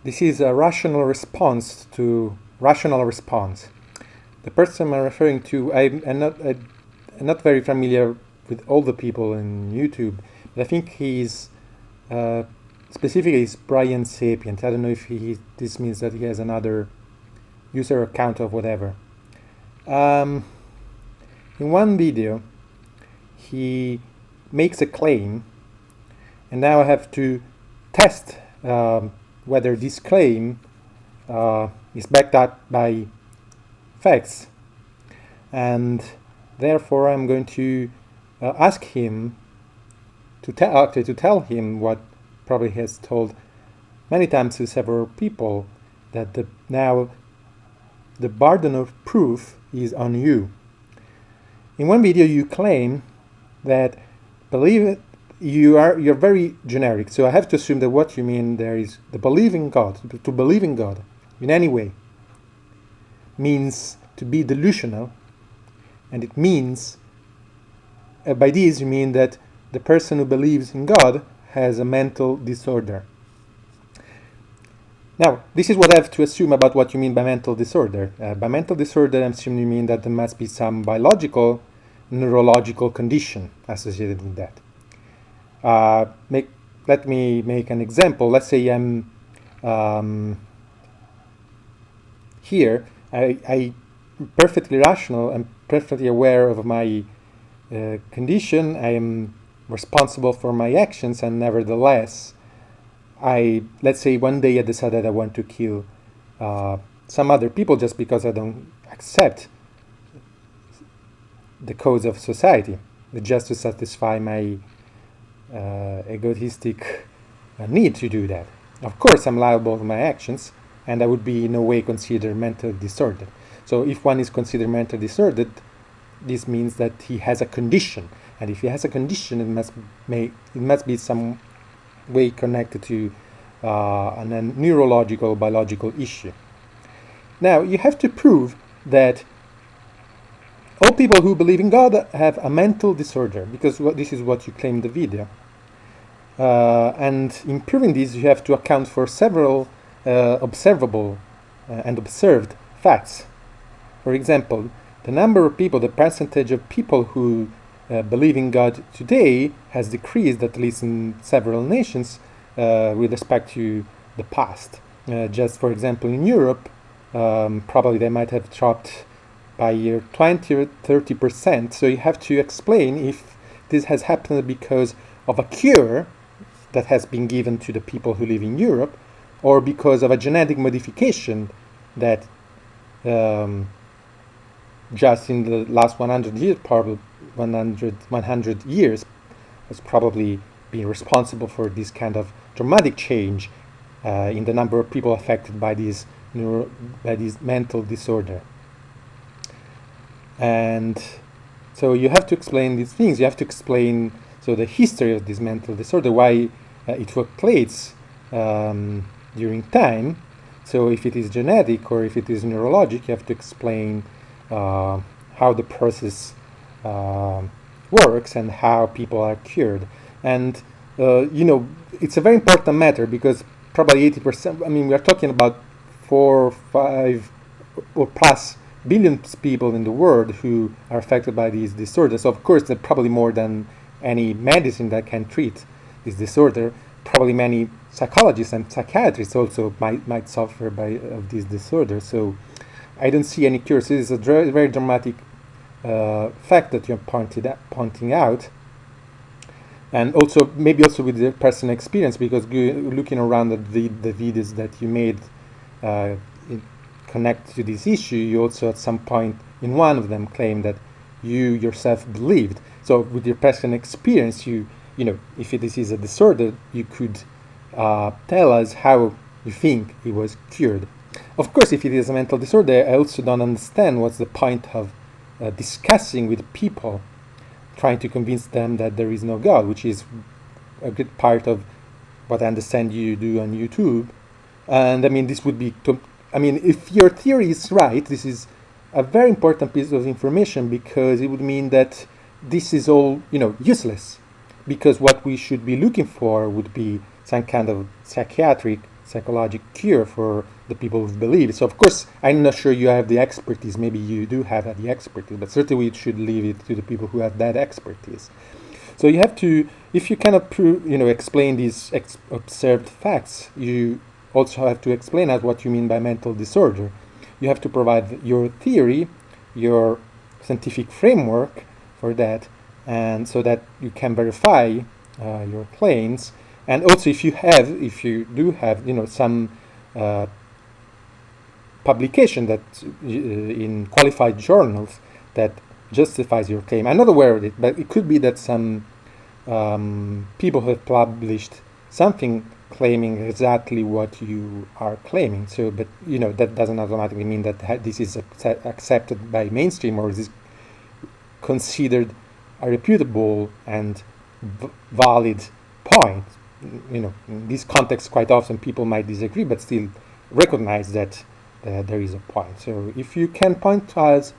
This is a rational response to rational response. The person I'm referring to, I'm not very familiar with all the people in YouTube, but I think he's specifically is Brian Sapient. I don't know if this means that he has another user account of whatever. In one video, he makes a claim, and now I have to test whether this claim is backed up by facts, and therefore I'm going to ask him to tell him what probably he has told many times to several people, that now the burden of proof is on you. In one video you claim that you're very generic, so I have to assume that what you mean there is the believing God. To believe in God in any way means to be delusional, and it means by this you mean that the person who believes in God has a mental disorder. Now, this is what I have to assume about what you mean by mental disorder. By mental disorder, I'm assuming you mean that there must be some biological, neurological condition associated with that. Let me make an example. Let's say I'm here. I'm perfectly rational. I'm perfectly aware of my condition. I am responsible for my actions, and nevertheless, let's say one day I decided I want to kill some other people just because I don't accept the codes of society, just to satisfy my egotistic need to do that. Of course, I'm liable for my actions, and I would be in no way considered mentally disordered. So if one is considered mentally disordered, this means that he has a condition, and if he has a condition, it must be some way connected to a neurological, biological issue. Now, you have to prove that all people who believe in God have a mental disorder, because this is what you claim in the video. And in proving this, you have to account for several observable and observed facts. For example, the number of people, the percentage of people who believe in God today has decreased, at least in several nations, with respect to the past. Just for example, in Europe, probably they might have dropped by 20 or 30%. So you have to explain if this has happened because of a cure that has been given to the people who live in Europe, or because of a genetic modification that just in the last 100 years, probably 100 years, has probably been responsible for this kind of dramatic change in the number of people affected by this mental disorder. And so you have to explain these things. You have to explain the history of this mental disorder, why it took place during time. So if it is genetic or if it is neurologic, you have to explain how the process works and how people are cured. And it's a very important matter, because probably 80%, we are talking about 4, 5 or plus billion people in the world who are affected by these disorders. So of course, there are probably more than any medicine that can treat this disorder. Probably many psychologists and psychiatrists also might suffer of this disorder. So I don't see any cure. So this is a very dramatic fact that you're pointing out, and also maybe also with the personal experience, because looking around at the videos that you made connect to this issue, you also at some point in one of them claim that you yourself believed. So with your personal experience, if this is a disorder, you could tell us how you think it was cured. Of course, if it is a mental disorder, I also don't understand what's the point of discussing with people, trying to convince them that there is no God, which is a good part of what I understand you do on YouTube. And this would be, if your theory is right, this is a very important piece of information, because it would mean that this is all, useless, because what we should be looking for would be some kind of psychiatric psychological cure for the people who believe it. So, of course, I'm not sure you have the expertise. Maybe you do have the expertise, but certainly we should leave it to the people who have that expertise. So you have to, if you cannot explain these observed facts, you also have to explain out what you mean by mental disorder. You have to provide your theory, your scientific framework for that, and so that you can verify your claims. And also, if you do have, some publication that in qualified journals that justifies your claim. I'm not aware of it, but it could be that some people have published something claiming exactly what you are claiming. So, but that doesn't automatically mean that this is accepted by mainstream or is considered a reputable and valid point. In this context, quite often people might disagree, but still recognize that there is a point. So, if you can point to us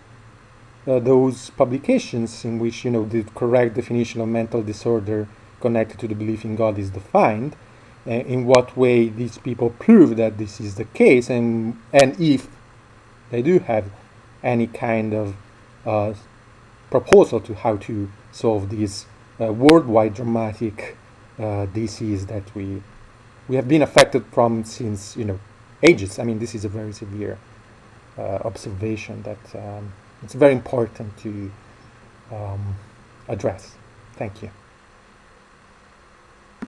those publications in which the correct definition of mental disorder connected to the belief in God is defined, in what way these people prove that this is the case, and if they do have any kind of proposal to how to solve this worldwide dramatic disease that we have been affected from since ages. I mean, this is a very severe observation that it's very important to address. Thank you.